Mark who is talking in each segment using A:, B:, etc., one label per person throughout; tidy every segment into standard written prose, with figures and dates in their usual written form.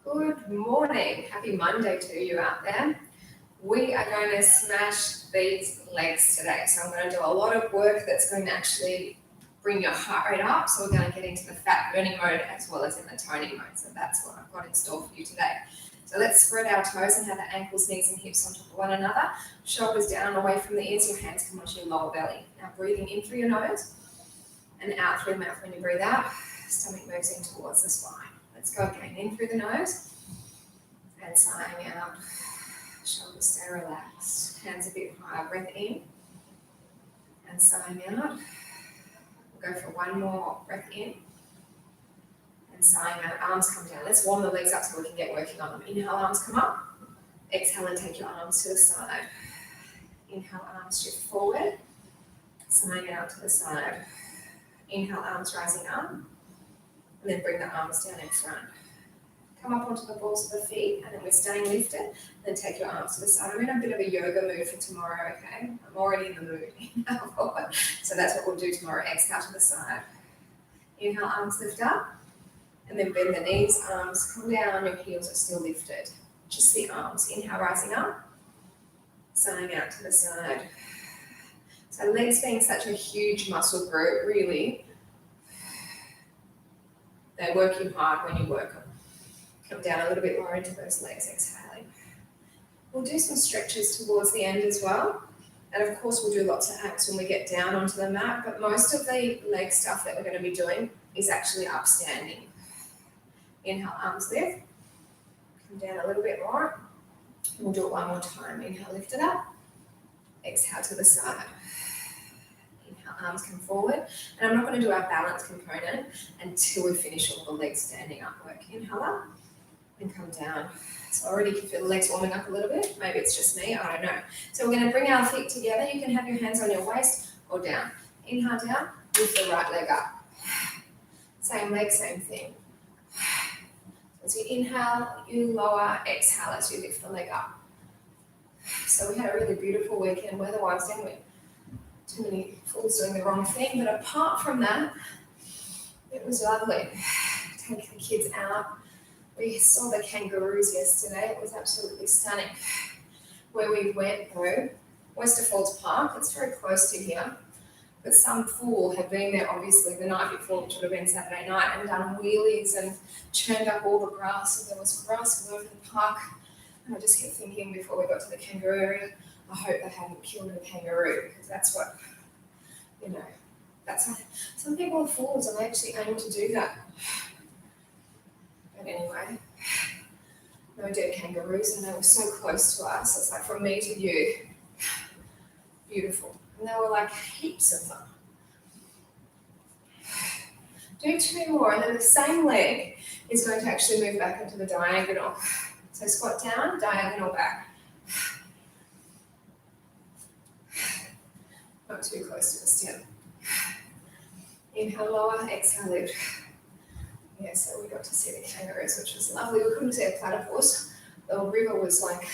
A: Good morning. Happy Monday to you out there. We are going to smash these legs today. So I'm going to do a lot of work that's going to actually bring your heart rate up. So we're going to get into the fat burning mode as well as in the toning mode. So that's what I've got in store for you today. So let's spread our toes and have the ankles, knees and hips on top of one another. Shoulders down away from the ears. Your hands come onto your lower belly. Now breathing in through your nose and out through the mouth when you breathe out. Stomach moves in towards the spine. Let's go again, in through the nose and sighing out. Shoulders stay relaxed, hands a bit higher, breath in and sighing out. We'll go for one more, breath in and sighing out. Arms come down. Let's warm the legs up so we can get working on them. Inhale, arms come up. Exhale and take your arms to the side. Inhale, arms shift forward. Sighing out to the side. Inhale, arms rising up. And then bring the arms down in front. Come up onto the balls of the feet, and then we're staying lifted. Then take your arms to the side. I'm in a bit of a yoga mood for tomorrow, okay? I'm already in the mood. So that's what we'll do tomorrow. Exhale to the side. Inhale, arms lift up. And then bend the knees, arms come down, your heels are still lifted. Just the arms. Inhale, rising up. Sighing out to the side. So legs being such a huge muscle group, really, they work you hard when you work them. Come down a little bit more into those legs, exhaling. We'll do some stretches towards the end as well. And of course, we'll do lots of abs when we get down onto the mat, but most of the leg stuff that we're going to be doing is actually upstanding. Inhale, arms lift. Come down a little bit more. We'll do it one more time. Inhale, lift it up. Exhale to the side. Inhale, arms come forward. And I'm not going to do our balance component until we finish all the legs standing up work. Inhale up and come down. So already you can feel the legs warming up a little bit. Maybe it's just me, I don't know. So we're going to bring our feet together. You can have your hands on your waist or down. Inhale down, lift the right leg up. Same leg, same thing. As you inhale, you lower, exhale as you lift the leg up. So we had a really beautiful weekend weather-wise, didn't we? Too many fools doing the wrong thing, but apart from that, it was lovely. Take the kids out. We saw the kangaroos yesterday. It was absolutely stunning. Where we went though, Westerfolds Park, it's very close to here, but some fool had been there obviously the night before, which would have been Saturday night, and done wheelies and churned up all the grass, and there was grass all over the park. And I just kept thinking before we got to the kangaroo area, I hope they haven't killed a kangaroo, because that's what, that's what, some people are fools and they actually aim to do that. But anyway, no dead kangaroos, and they were so close to us. It's like from me to you, beautiful. And there were like heaps of them. Do two more, and then the same leg is going to actually move back into the diagonal. So squat down, diagonal back. Not too close to the stem. Inhale, lower, exhale, lift. Yeah, so we got to see the kangaroos, which was lovely. We couldn't see a platypus. The river was like,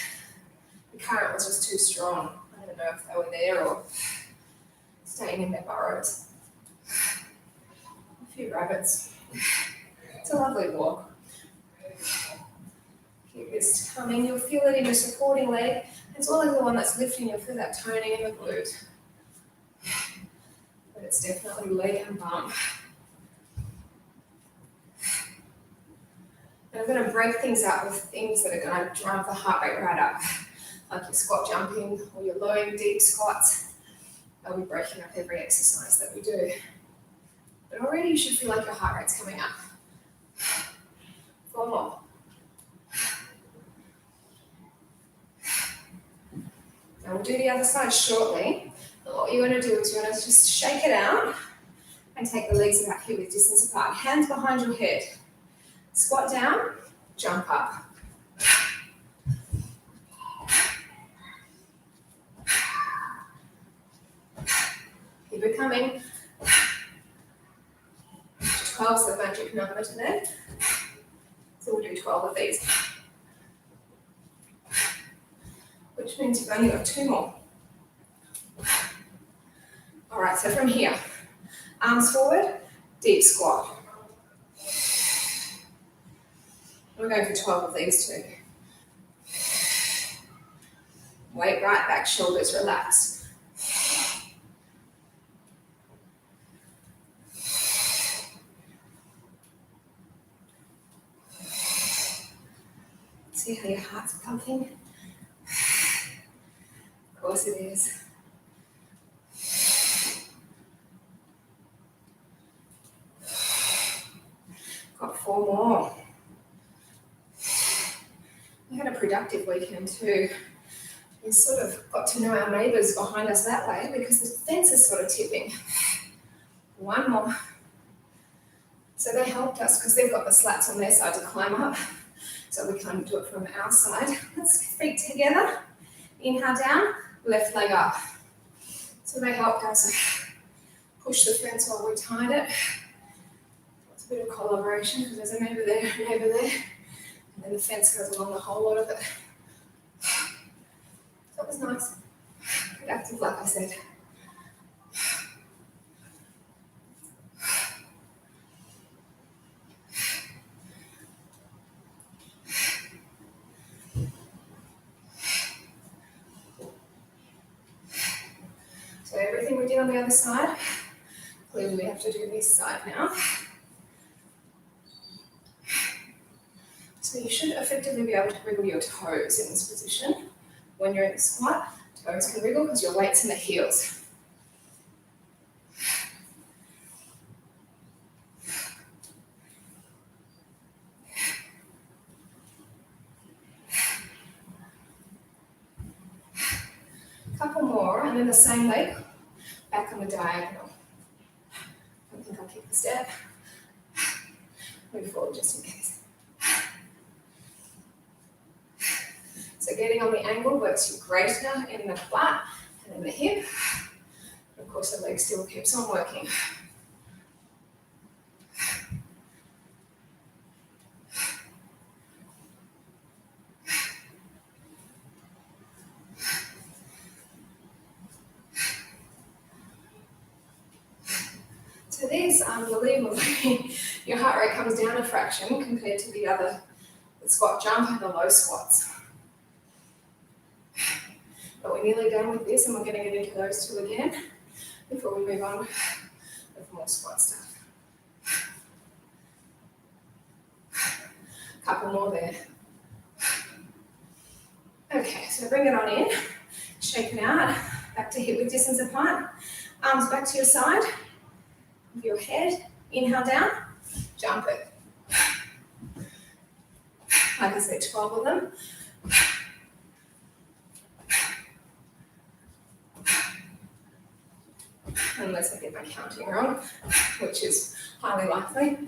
A: the current was just too strong. I don't know if they were there or staying in their burrows. A few rabbits. It's a lovely walk. Keep this coming. You'll feel it in your supporting leg, as well as the one that's lifting. You'll feel that toning in the glute. But it's definitely leg and bum. And I'm going to break things up with things that are going to drive the heart rate right up, like your squat jumping or your low deep squats. I'll be breaking up every exercise that we do. But already you should feel like your heart rate's coming up. 4 more. Now we'll do the other side shortly. And what you're going to do is you're going to just shake it out and take the legs about hip width distance apart. Hands behind your head. Squat down, jump up. Keep it coming. 12 is the magic number today. So we'll do 12 of these. Which means you've only got 2 more. All right, so from here, arms forward, deep squat. We're going for 12 of these too. Weight right back, shoulders relaxed. See how your heart's pumping? Of course it is. Got 4 more. We had a productive weekend too. We sort of got to know our neighbours behind us that way because the fence is sort of tipping. 1 more. So they helped us because they've got the slats on their side to climb up. So we can't do it from our side. Let's feet together. Inhale down, left leg up. So they helped us push the fence while we tied it. It's a bit of collaboration because there's a neighbour there, and then the fence goes along the whole lot of it. That was nice. Productive, like I said. So everything we did on the other side, clearly we have to do this side now. So you should effectively be able to wriggle your toes in this position. When you're in the squat, toes can wriggle because your weight's in the heels. Couple more, and then the same leg, back on the diagonal. I don't think I'll keep the step. Move forward just in case. So getting on the angle works you greater in the flat and in the hip. Of course, the leg still keeps on working. So these, unbelievably, your heart rate comes down a fraction compared to the squat jump and the low squats. But we're nearly done with this and we're going to get into those two again before we move on with more squat stuff. Couple more there. Okay, so bring it on in, shake it out, back to hip width distance apart, arms back to your side, with your head, inhale down, jump it. Like I said, 12 of them. Unless I get my counting wrong, which is highly likely.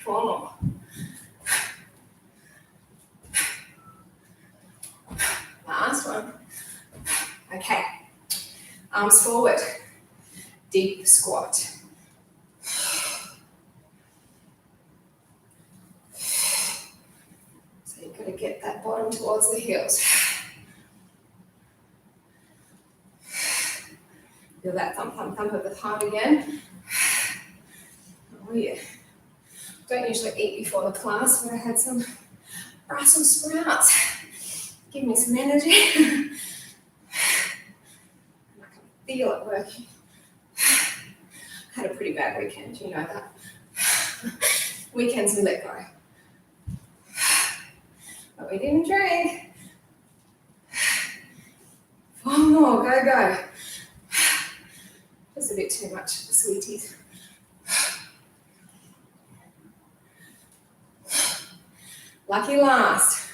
A: Four more. Last one. Okay. Arms forward. Deep squat. So you've got to get that bottom towards the heels. Feel that thump, thump, thump of the heart again. Oh yeah. Don't usually eat before the class, but I had some Brussels sprouts. Give me some energy. And I can feel it working. Had a pretty bad weekend, you know that. Weekends we let go. But we didn't drink. 4 more, go, go. Just a bit too much for sweeties. Lucky last.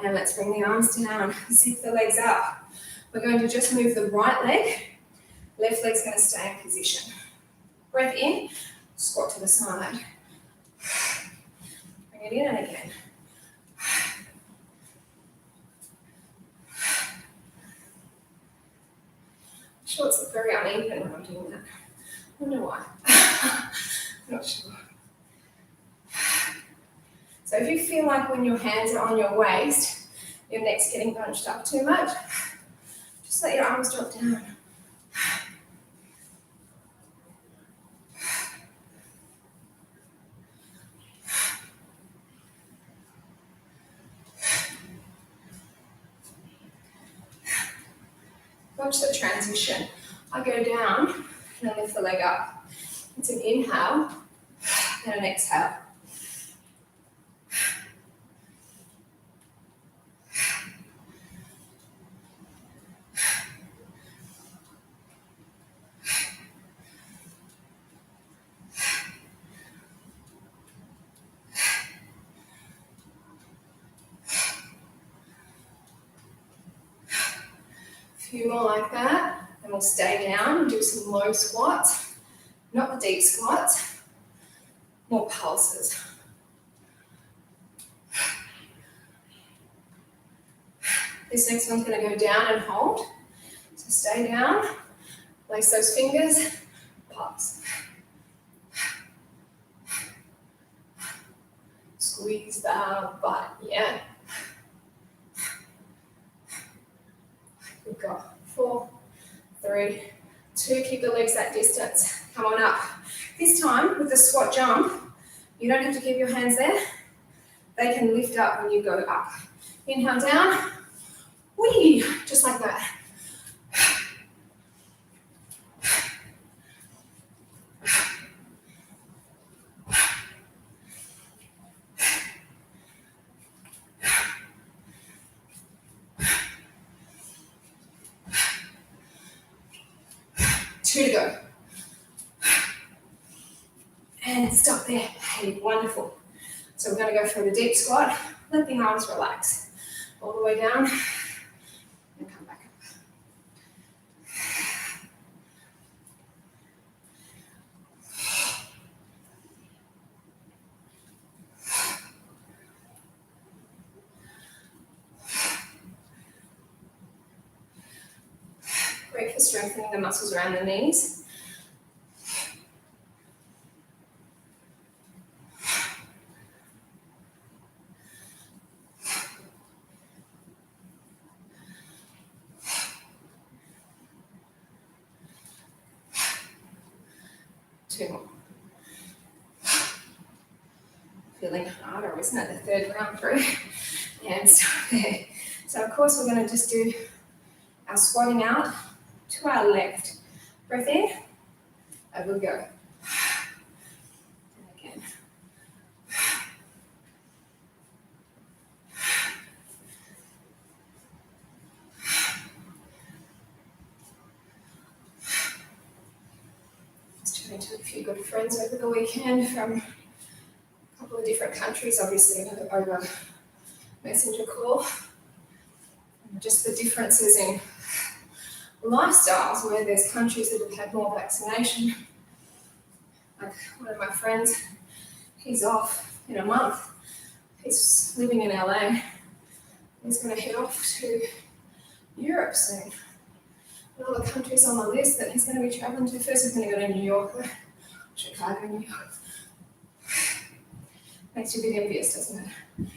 A: And let's bring the arms down, zip the legs up. We're going to just move the right leg. Left leg's going to stay in position. Breath in, squat to the side. Bring it in and again. Shorts look very uneven when I'm doing that. I wonder why. Not sure. So if you feel like when your hands are on your waist, your neck's getting bunched up too much, just let your arms drop down. Watch the transition. I go down and then lift the leg up. It's an inhale and an exhale. Few more like that, and we'll stay down and do some low squats, not the deep squats, more pulses. This next one's going to go down and hold, so stay down, lace those fingers, pulse. Squeeze the butt, yeah. We've got 4, 3, 2, keep the legs that distance. Come on up. This time, with the squat jump, you don't have to keep your hands there. They can lift up when you go up. Inhale down, whee, just like that. 2 to go. And stop there. Hey, wonderful. So we're going to go for the deep squat. Let the arms relax. All the way down and come back up. Great for strengthening the muscles around the knees. Two more. Feeling harder, isn't it? The third round through. And stop there. So of course we're going to just do our squatting out to our left. Breath in, over we go. And again. Just chatting to a few good friends over the weekend from a couple of different countries, obviously over messenger call. And just the differences in lifestyles where there's countries that have had more vaccination. Like one of my friends, he's off in a month. He's living in LA. He's going to head off to Europe soon. And all the countries on the list that he's going to be traveling to. First he's going to go to New York, Chicago, New York. Makes you a bit envious, doesn't it?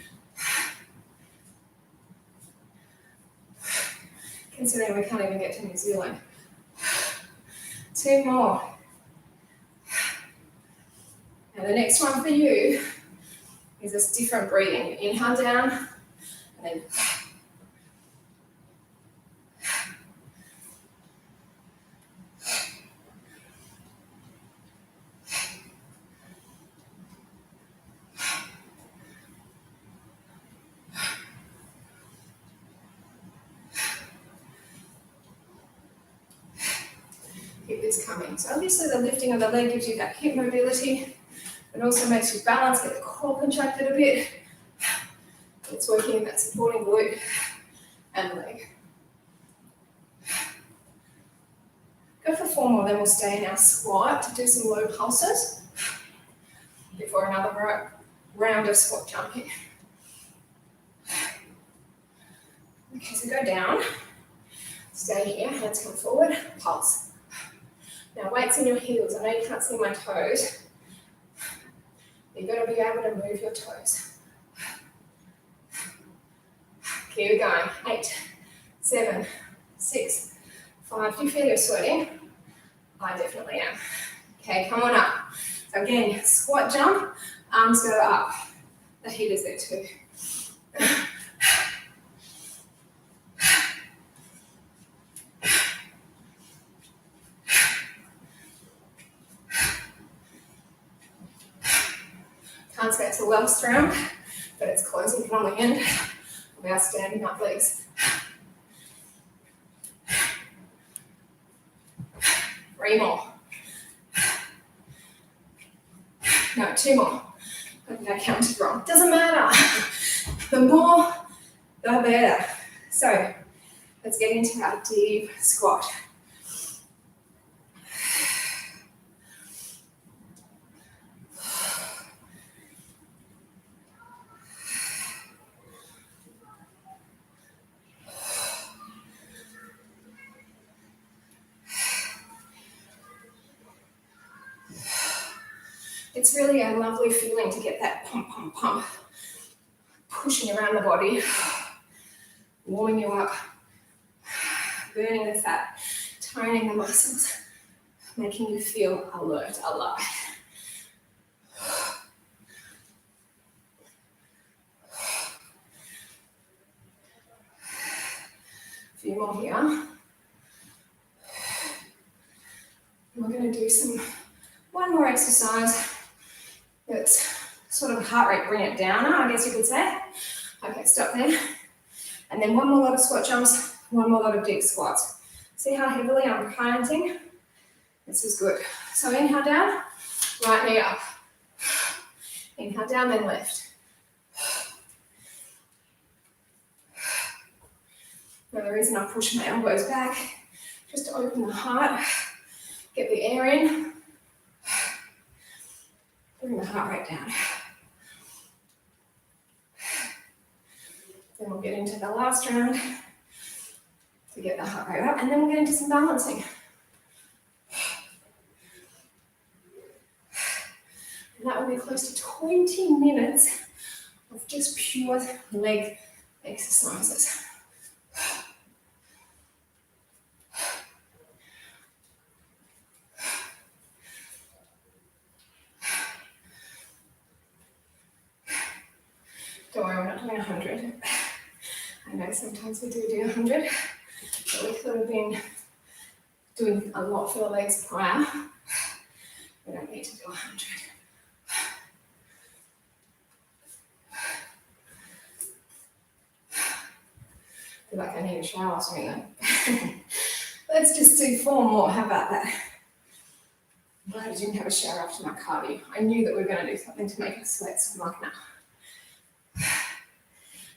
A: Considering we can't even get to New Zealand. 2 more. Now the next one for you is this different breathing. Inhale down, and then keep this coming. So obviously the lifting of the leg gives you that hip mobility. It also makes you balance, get the core contracted a bit. It's working in that supporting glute and leg. Go for 4 more, then we'll stay in our squat to do some low pulses before another round of squat jumping. Okay, so go down, stay here, hands come forward, pulse. Now weights in your heels. I know you can't see my toes. You've got to be able to move your toes. Keep going. 8, 7, 6, 5. Do you feel you're sweating? I definitely am. Okay, come on up. So again, squat jump, arms go up. The heat is there too. Can't say it's a well round, but it's closing in on the end of our standing up legs. 3 more. No, 2 more. I think I counted wrong. Doesn't matter. The more, the better. So let's get into our deep squat. It's really a lovely feeling to get that pump, pump, pump, pushing around the body, warming you up, burning the fat, toning the muscles, making you feel alert, alive. A few more here. And we're going to do one more exercise. It's sort of heart rate, bring it down, I guess you could say. Okay, stop there. And then one more lot of squat jumps, one more lot of deep squats. See how heavily I'm planting? This is good. So inhale down, right knee up. Inhale down, then lift. Now the reason I push my elbows back, just to open the heart, get the air in, bring the heart rate down. Then we'll get into the last round to get the heart rate up, and then we'll get into some balancing. And that will be close to 20 minutes of just pure leg exercises. Don't worry, we're not doing 100. I know sometimes we do 100, but we could have been doing a lot for the legs prior. We don't need to do 100. I feel like I need a shower or something though. Let's just do 4 more, how about that? I'm glad I didn't have a shower after my cardio. I knew that we were going to do something to make us sweat, so I'm like, no.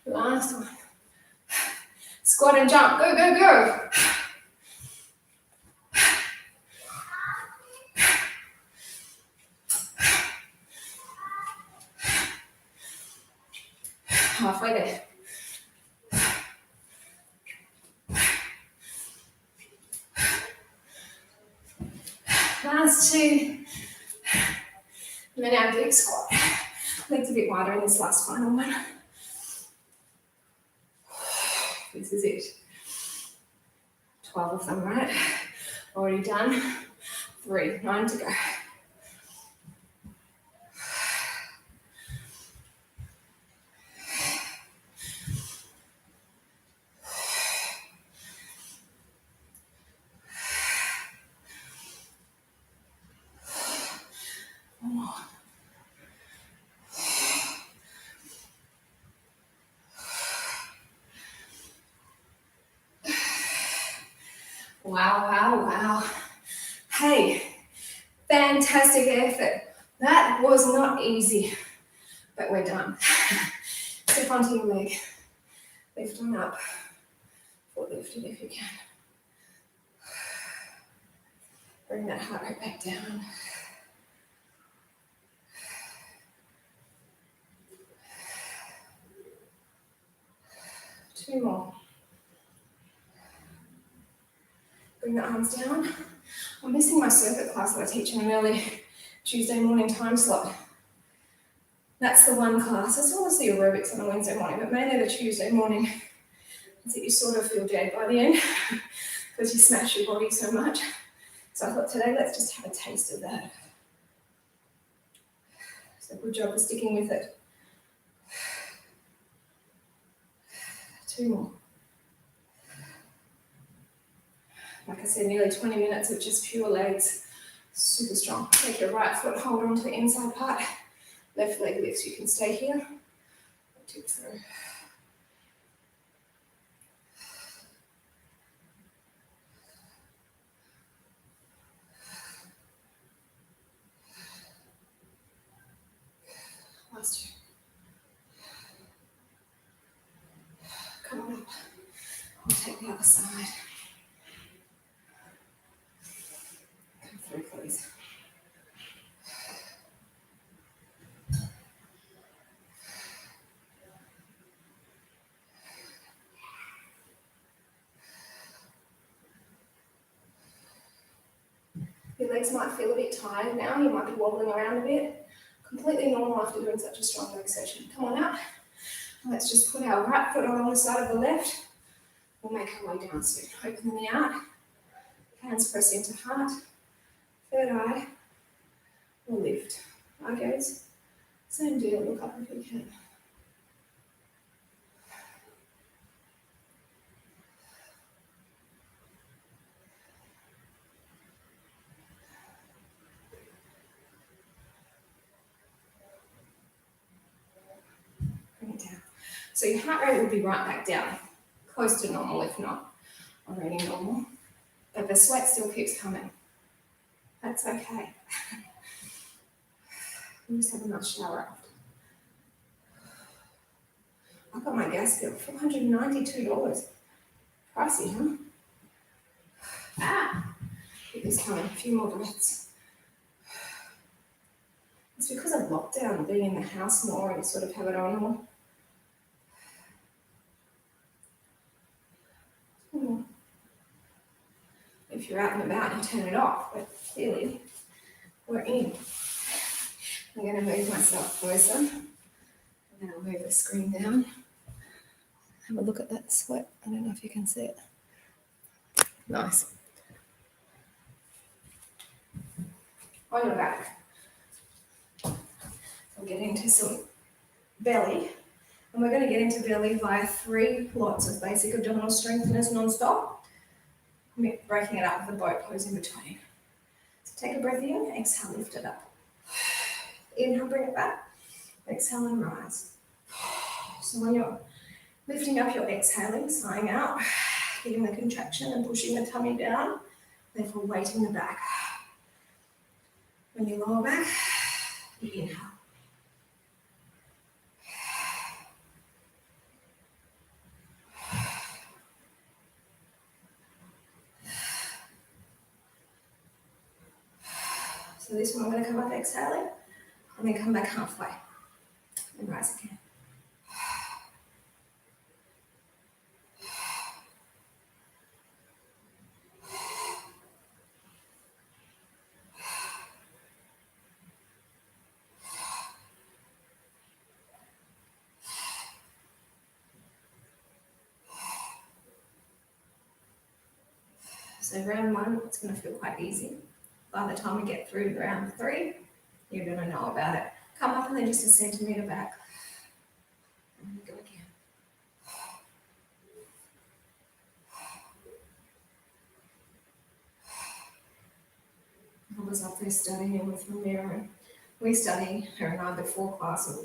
A: Last one. Squat and jump. Go, go, go. Halfway there. Last 2. And then our big squat. Legs a bit wider in this last final one. This is it. 12 of them, right? Already done. 3, 9 to go. Wow, wow, wow. Hey, fantastic effort. That was not easy, but we're done. Step onto your leg. Lift on up. Or lift it if you can. Bring that heart rate back down. Two more. Bring the arms down. I'm missing my circuit class that I teach in an early Tuesday morning time slot. That's the one class. I still want to see aerobics on a Wednesday morning, but mainly the Tuesday morning. So you sort of feel dead by the end because you smash your body so much. So I thought today, let's just have a taste of that. So good job for sticking with it. 2 more. Like I said, nearly 20 minutes of just pure legs. Super strong. Take your right foot, hold on to the inside part. Left leg lifts, you can stay here. Tip through. Last two. Come on up. I'll take the other side. Come through, please. Your legs might feel a bit tired now. You might be wobbling around a bit. Completely normal after doing such a strong leg session. Come on up. Let's just put our right foot along the side of the left. We'll make our way down soon. Open them out. Hands press into heart. Third eye. We'll lift. Eye gaze. Same deal. Look up if you can. Bring it down. So your heart rate will be right back down. Close to normal, if not already normal. But the sweat still keeps coming. That's okay. You just have a nice shower after. I got my gas bill, $492. Pricey, huh? Keep this coming, a few more breaths. It's because of lockdown, being in the house more and sort of have it on more. If you're out and about, you turn it off, but clearly we're in. I'm going to move myself closer, and then I'll move the screen down. Have a look at that sweat. I don't know if you can see it. Nice. On your back. We'll get into some belly. And we're going to get into belly via 3 lots of basic abdominal strengtheners non-stop. Breaking it up with a boat pose in between. So take a breath in, exhale, lift it up. Inhale, bring it back. Exhale and rise. So when you're lifting up, you're exhaling, sighing out, getting the contraction and pushing the tummy down, therefore weight in the back. When you lower back, you inhale. So this one, I'm going to come up exhaling, and then come back halfway, and rise again. So round 1, it's going to feel quite easy. By the time we get through round 3, you're going to know about it. Come up and then just a centimetre back. And go again. I was up there studying with Ramiro, and we study, her and I, before class,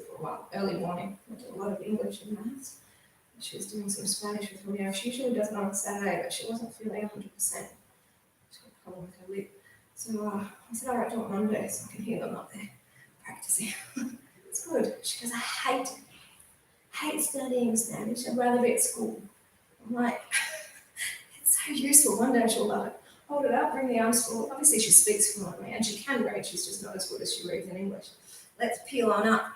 A: early morning. We did a lot of English and maths. She was doing some Spanish with Ramiro. She usually does it on Saturday, but she wasn't feeling 100%. She got a problem with her lip. So I said, all right, do it Monday, so I can hear them up there practicing. It's good. She goes, I hate studying Spanish. I'd rather be at school. I'm like, it's so useful. One day she'll love it. Hold it up, bring the arms forward. Obviously she speaks fluently and she can read. She's just not as good as she reads in English. Let's peel on up.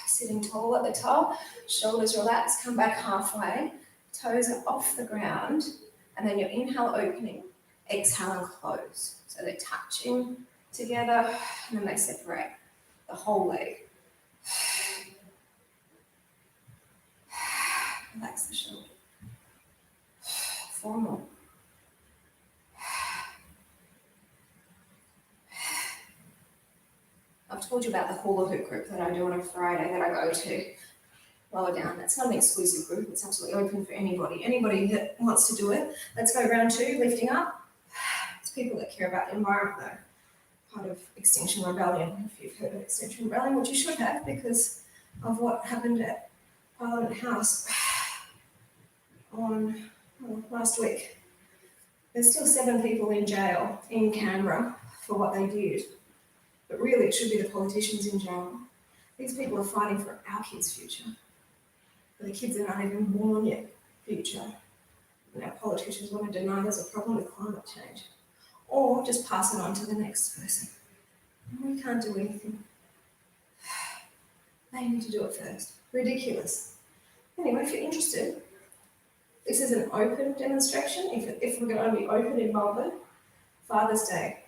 A: Sitting tall at the top, shoulders relaxed, come back halfway, toes are off the ground. And then your inhale opening, exhale and close. So they're touching together and then they separate the whole leg. Relax the shoulder. 4 more. I've told you about the hula hoop group that I do on a Friday that I go to. Lower down. That's not an exclusive group. It's absolutely open for anybody. Anybody that wants to do it. Let's go round 2, lifting up. It's people that care about the environment though. part of Extinction Rebellion, if you've heard of Extinction Rebellion, which you should have because of what happened at Parliament House on last week. There's still 7 people in jail in Canberra for what they did, but really it should be the politicians in jail. These people are fighting for our kids' future, for the kids that aren't even born yet future. And our politicians want to deny there's a problem with climate change, or just pass it on to the next person. And we can't do anything. They need to do it first. Ridiculous. Anyway, if you're interested, this is an open demonstration. If we're going to be open in Melbourne, Father's Day.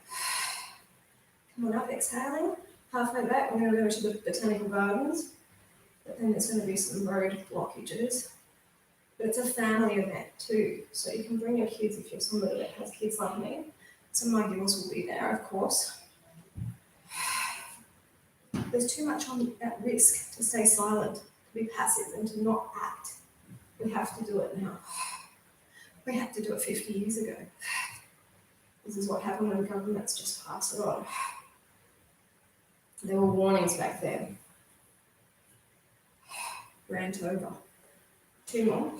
A: Come on up, exhaling. Halfway back, we're going to go to the Botanical Gardens, but then there's going to be some road blockages. But it's a family event too, so you can bring your kids if you're somebody that has kids like me. Some of my girls will be there, of course. There's too much at risk to stay silent, to be passive, and to not act. We have to do it now. We had to do it 50 years ago. This is what happened when governments just pass it on. There were warnings back then. Rant over. 2 more.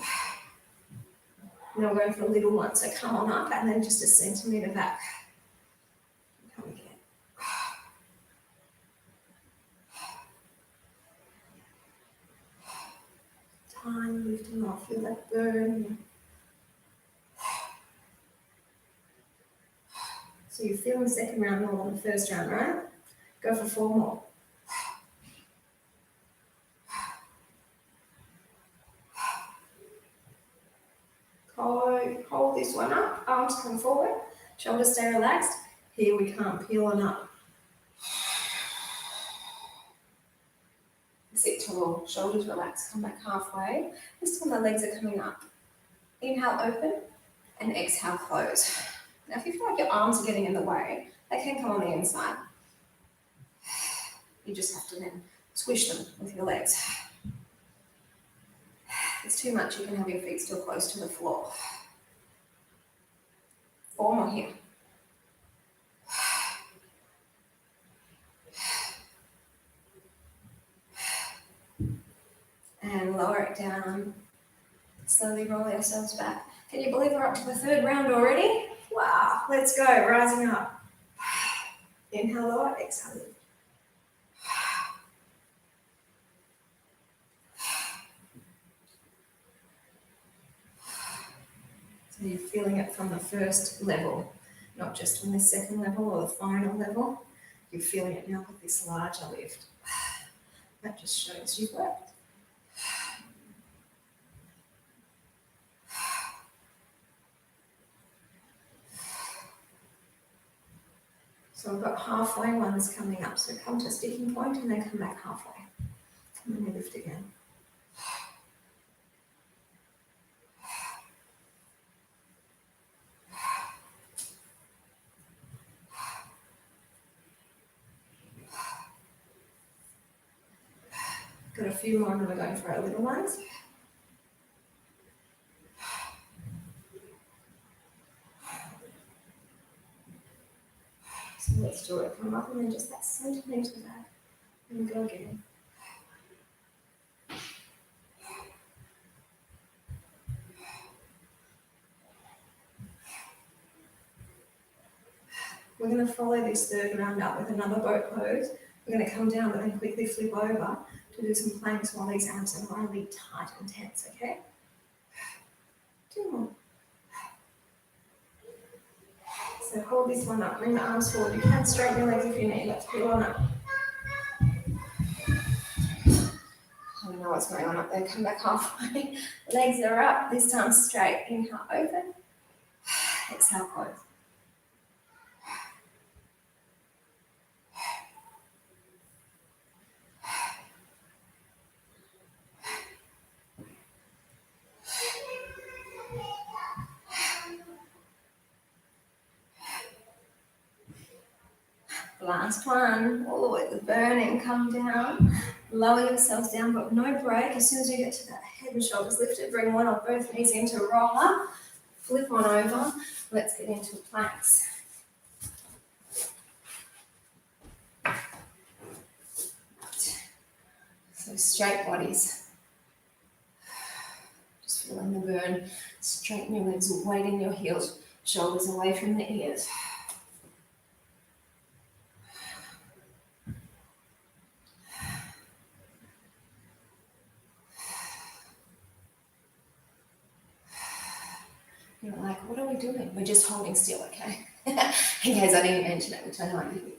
A: Now we're going for a little one, so come on up and then just a centimetre back. Come again. Time lifting off, feel that burn. So you're feeling the second round more than the first round, right? Go for 4 more. Hold this one up, arms come forward, shoulders stay relaxed. Here we come, peel on up. Sit tall, shoulders relaxed, come back halfway. This time the legs are coming up. Inhale, open, and exhale, close. Now if you feel like your arms are getting in the way, they can come on the inside. You just have to then squish them with your legs. If it's too much, you can have your feet still close to the floor. 4 more here. And lower it down. Slowly roll ourselves back. Can you believe we're up to the 3rd round already? Wow, let's go, rising up. Inhale, lower, exhale, lift. So you're feeling it from the first level, not just from the second level or the final level. You're feeling it now with this larger lift. That just shows you've worked. So I've got halfway ones coming up. So come to a sticking point and then come back halfway. And then you lift again. Got a few more, and then we're going for our little ones. So let's do it. Come up and then just that centimetre back. And go again. We're going to follow this 3rd round up with another boat pose. We're going to come down but then quickly flip over to do some planks while these abs are really tight and tense, okay? 2 more. So hold this one up, bring the arms forward. You can straighten your legs if you need. Let's peel on up. I don't know what's going on up there. Come back halfway. Legs are up, this time straight. Inhale, open. Exhale, close. Last one. Oh, the burning. Come down. Lower yourselves down, but no break. As soon as you get to that head and shoulders lifted, bring one or both knees into roller. Flip on over. Let's get into planks. straight bodies. Just feeling the burn. Straighten your legs, weight in your heels, shoulders away from the ears. You're like, what are we doing? We're just holding still, okay? In case I didn't mention it, which I know I didn't.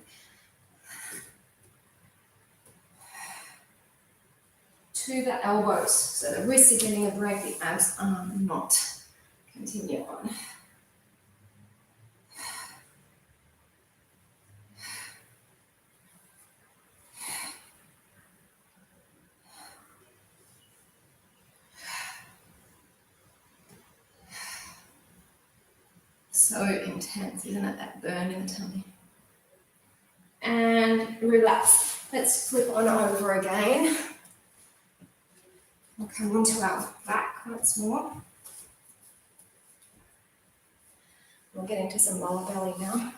A: To the elbows. So the wrists are getting a break, the abs are not. Continue on. So intense, isn't it? That burn in the tummy. And relax. Let's flip on over again. We'll come into our back once more. We'll get into some lower belly now.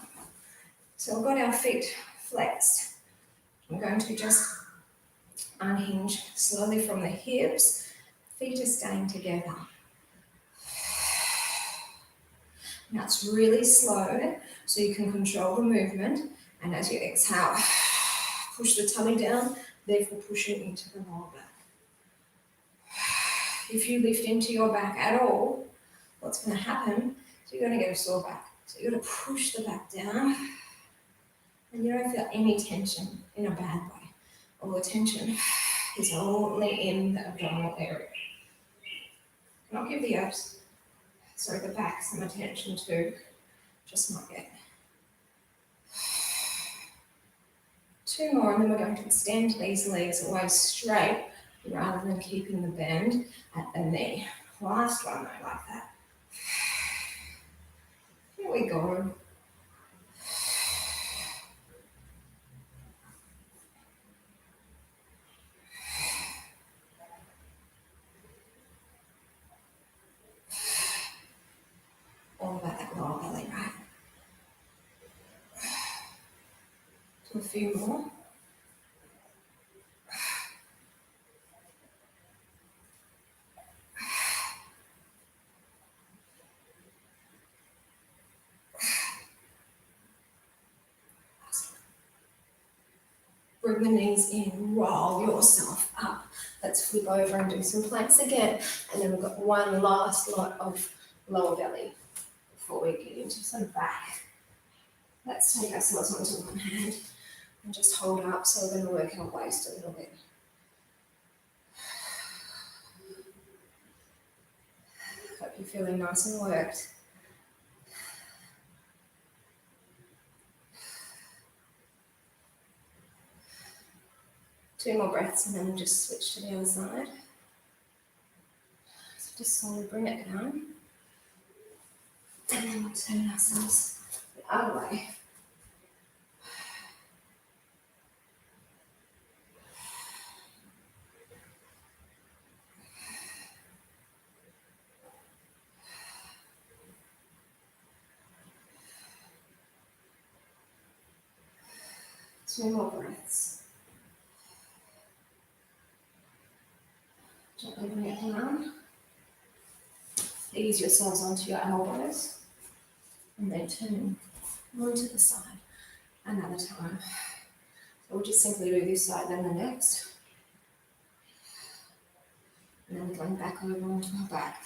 A: So we've got our feet flexed. I'm going to just unhinge slowly from the hips. Feet are staying together. Now it's really slow, so you can control the movement. And as you exhale, push the tummy down, therefore pushing into the lower back. If you lift into your back at all, what's going to happen is you're going to get a sore back. So you're going to push the back down, and you don't feel any tension in a bad way. All the tension is only in the abdominal area. And I'll give the abs, sorry, the back some attention too, just not yet. 2 more, and then we're going to extend these legs away straight rather than keeping the bend at the knee. Last one, I like that. Here we go. All about that lower belly, right? So a few more. Bring the knees in, roll yourself up. Let's flip over and do some planks again. And then we've got one last lot of lower belly before we get into some back. Let's take ourselves onto one hand and just hold up. So we're going to work our waist a little bit. Hope you're feeling nice and worked. Two more breaths and then we'll just switch to the other side. So just slowly bring it down. And then we'll turn ourselves the other way. Two more breaths. Gently bring it down. Ease yourselves onto your elbows. And then turn onto the side another time. So we'll just simply do this side, then the next. And then we're going back over onto our back.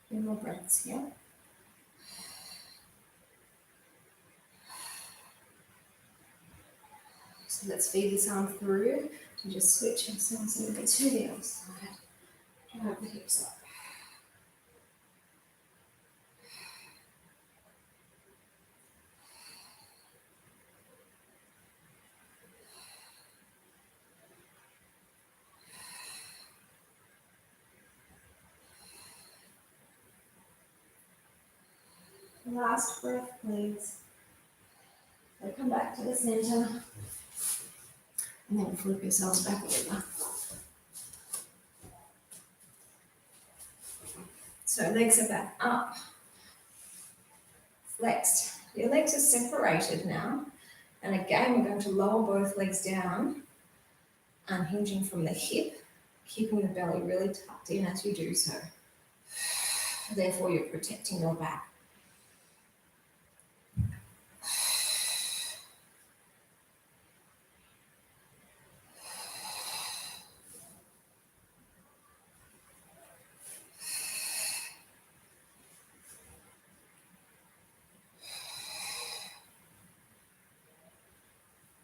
A: A few more breaths here. So let's feed this arm through and just switch ourselves over to the other side. Drive the hips up. Last breath, please. So come back to the center. And then flip yourselves back over. So legs are back up. flexed. Your legs are separated now. And again, we're going to lower both legs down, unhinging from the hip, keeping the belly really tucked in as you do so. Therefore, you're protecting your back.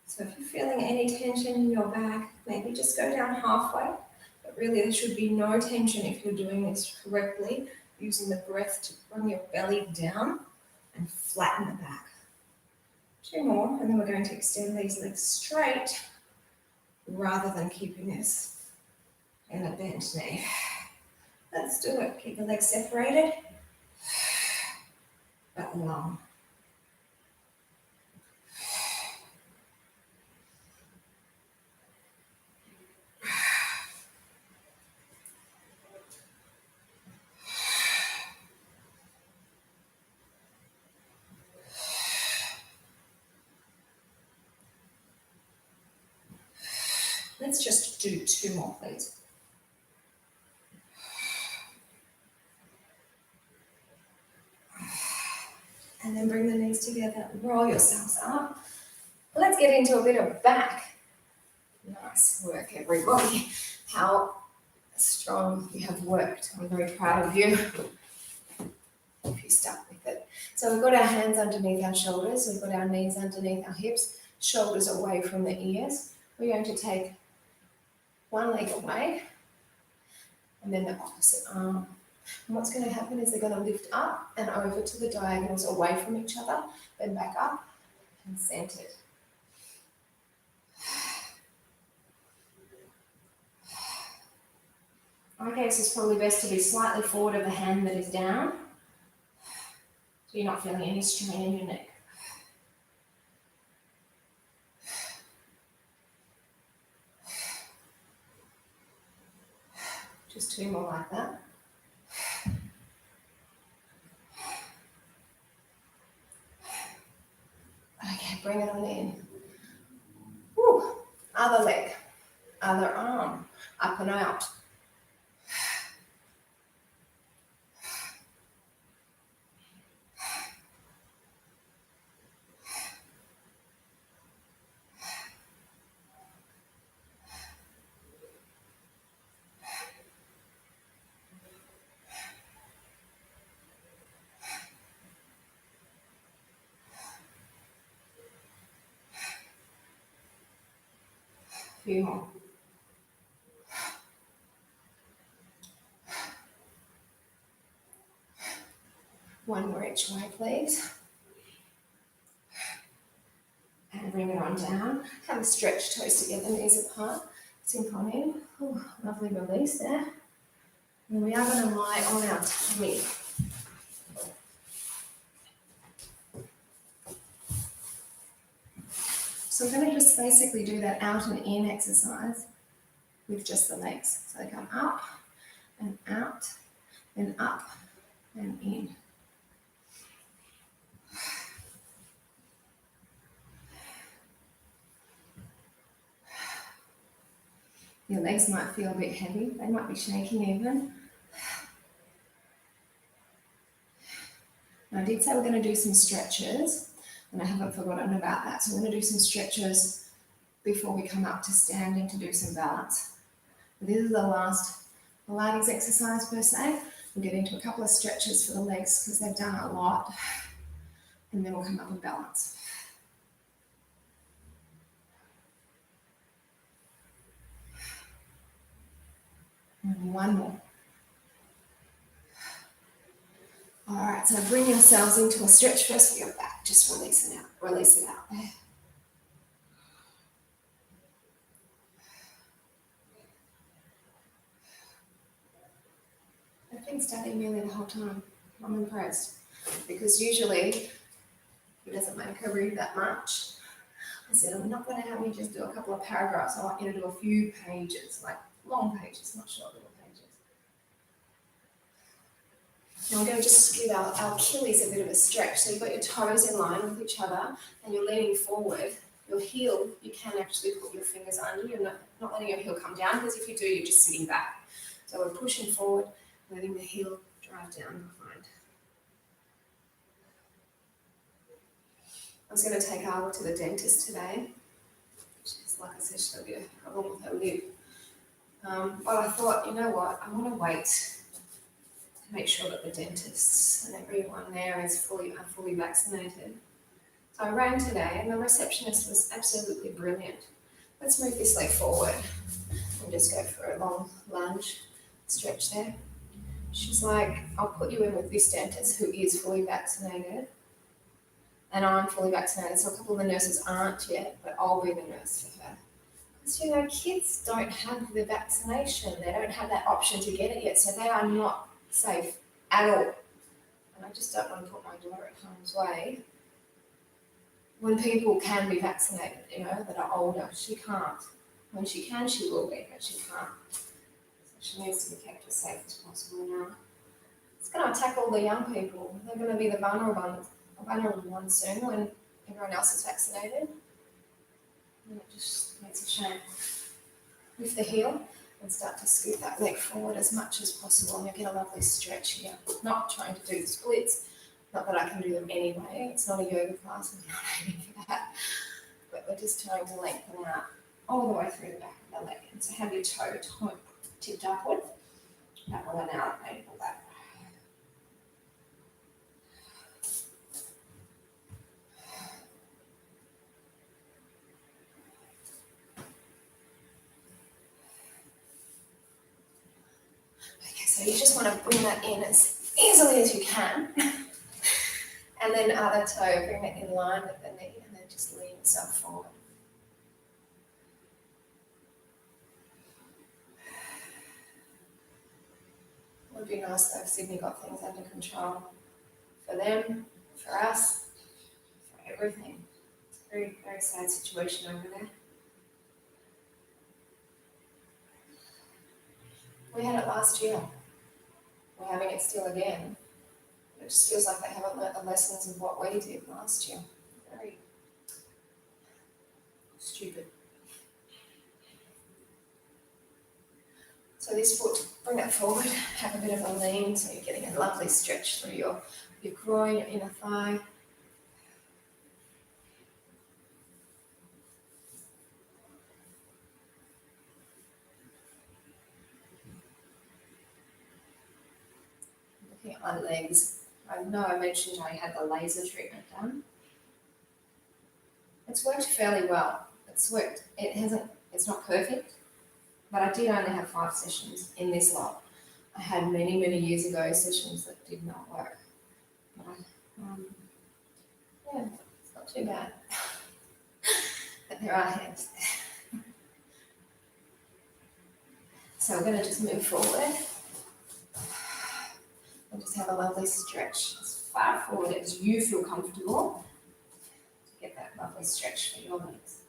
A: So if you're feeling any tension in your back, maybe just go down halfway. But really, there should be no tension if you're doing this correctly, using the breath to bring your belly down and flatten the back. 2 more, and then we're going to extend these legs straight rather than keeping this in a bent knee. Let's do it. Keep the legs separated, but long. Let's just do 2 more, please. And then bring the knees together, roll yourselves up. Let's get into a bit of back. Nice work, everybody. How strong you have worked. I'm very proud of you if you stuck with it. So we've got our hands underneath our shoulders, we've got our knees underneath our hips, shoulders away from the ears. We're going to take one leg away and then the opposite arm. And what's going to happen is they're going to lift up and over to the diagonals away from each other, then back up and centered. Okay, so it's probably best to be slightly forward of the hand that is down, so you're not feeling any strain in your neck. Just 2 more like that. Okay, bring it on in. Woo. Other leg, other arm, up and out. Few more. One more each way, please. And bring it on down. Have a stretch, toes together, knees apart. Sink on in. Ooh, lovely release there. And we are going to lie on our tummy. So we're going to just basically do that out and in exercise with just the legs. So they come up and out, then up and in. Your legs might feel a bit heavy. They might be shaking even. Now, I did say we're going to do some stretches, and I haven't forgotten about that. So we're going to do some stretches before we come up to standing to do some balance. This is the last Pilates exercise per se. We'll get into a couple of stretches for the legs because they've done a lot, and then we'll come up and balance. And 1 more. All right, so bring yourselves into a stretch first for your back. Just release it out there. I've been studying nearly the whole time. I'm impressed because usually it doesn't make her read that much. I said, I'm not going to have you just do a couple of paragraphs. I want you to do a few pages, like long pages, not short little pages. Now we're going to just give our Achilles a bit of a stretch. So you've got your toes in line with each other and you're leaning forward. Your heel, you can actually put your fingers under. You're not letting your heel come down, because if you do, you're just sitting back. So we're pushing forward, letting the heel drive down behind. I was going to take Arla to the dentist today. She's, like I said, she's got a bit of a problem with her lip. But I thought, you know what, I want to wait to make sure that the dentists and everyone there is fully vaccinated. So I rang today and the receptionist was absolutely brilliant. Let's move this leg forward and just go for a long lunge stretch there. She's like, I'll put you in with this dentist who is fully vaccinated, and I'm fully vaccinated, so a couple of the nurses aren't yet, but I'll be the nurse for her. Because, you know, kids don't have the vaccination. They don't have that option to get it yet, so they are not safe at all. And I just don't want to put my daughter at harm's way. When people can be vaccinated, you know, that are older, she can't. When she can, she will be, but she can't. So she needs to be kept as safe as possible now. It's going to tackle the young people. They're going to be the vulnerable ones soon when everyone else is vaccinated. And it just makes a shame. Lift the heel and start to scoot that leg forward as much as possible, and you'll get a lovely stretch here. Not trying to do the splits, not that I can do them anyway. It's not a yoga class, I'm not aiming for that. But we're just trying to lengthen out all the way through the back of the leg. And so have your toe tipped upward. That will allow the ankle back. Okay, so you just want to bring that in as easily as you can. And then other toe, bring it in line with the knee, and then just lean yourself forward. It would be nice though if Sydney got things under control. For them, for us, for everything. It's a very, very sad situation over there. We had it last year. We're having it still again. It just feels like they haven't learnt the lessons of what we did last year. Very stupid. So this foot, bring that forward, have a bit of a lean, so you're getting a lovely stretch through your groin, your inner thigh. Looking at my legs, I know I mentioned I had the laser treatment done. It's worked fairly well. It's not perfect, but I did only have 5 sessions in this lot. I had many, many years ago sessions that did not work. But yeah, it's not too bad. But there are hands there. So we're going to just move forward and just have a lovely stretch as far forward as you feel comfortable to get that lovely stretch for your legs.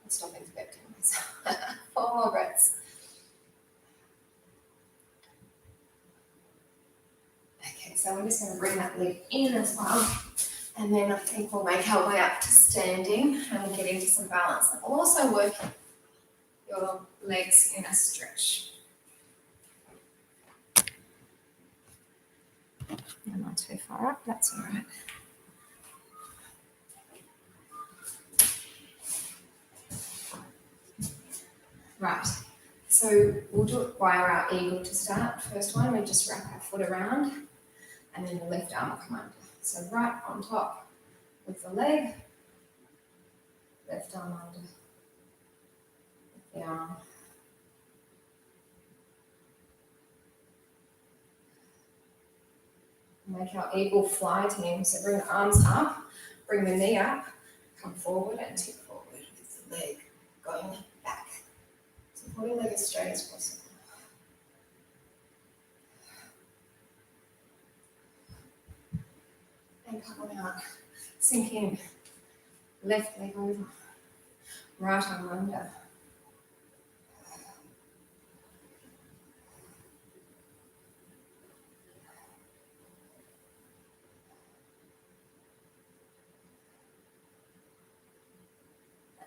A: Stop expecting myself. 4 more breaths. Okay, so we're just going to bring that leg in as well. And then I think we'll make our way up to standing and we'll get into some balance. And we'll also work your legs in a stretch. I'm not too far up, that's all right. Right, so we'll do it via our eagle to start. First one, we just wrap our foot around and then the left arm will come under. So right on top with the leg, left arm under with the arm. Make our eagle fly team. So bring the arms up, bring the knee up, come forward and tip forward with the leg going back. Support your leg as straight as possible. And come on out. Sink in. Left leg over. Right arm under.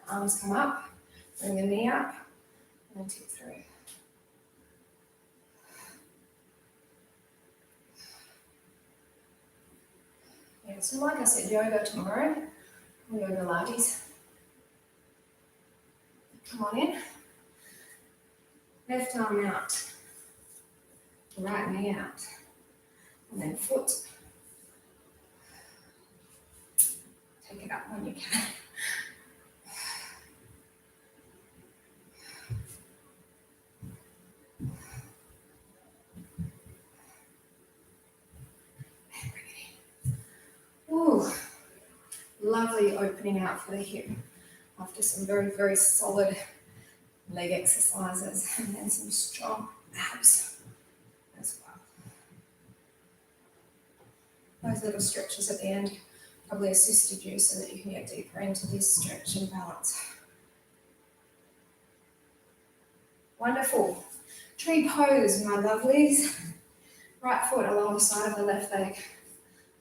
A: Arms come up, bring the knee up, and tip through. Yeah, so like I said, yoga tomorrow, yoga Pilates. Come on in. Left arm out, right knee out, and then foot. Take it up when you can. Ooh, lovely opening out for the hip after some very, very solid leg exercises and then some strong abs as well. Those little stretches at the end probably assisted you so that you can get deeper into this stretch and balance. Wonderful. Tree pose, my lovelies. Right foot along the side of the left leg,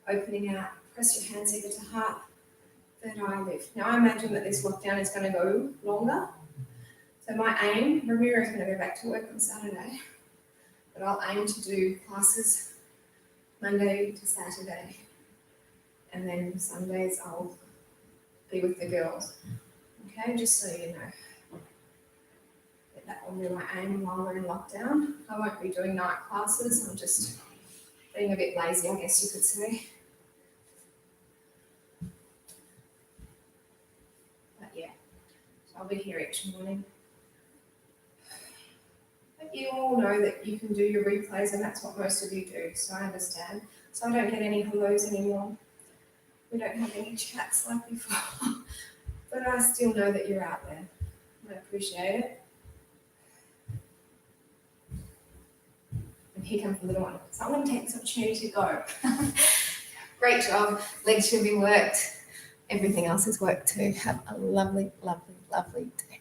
A: opening out. Press your hands either to heart, third eye lift. Now I imagine that this lockdown is going to go longer. So my aim, Ramiro is going to go back to work on Saturday, but I'll aim to do classes Monday to Saturday. And then Sundays I'll be with the girls. Okay, just so you know. That will be my aim while we're in lockdown. I won't be doing night classes. I'm just being a bit lazy, I guess you could say. I'll be here each morning. But you all know that you can do your replays, and that's what most of you do, so I understand. So I don't get any hellos anymore. We don't have any chats like before. But I still know that you're out there. I appreciate it. And here comes the little one. So I'm going to take this opportunity to go. Great job. Legs should be worked. Everything else is worked too. Have a lovely, lovely, lovely day.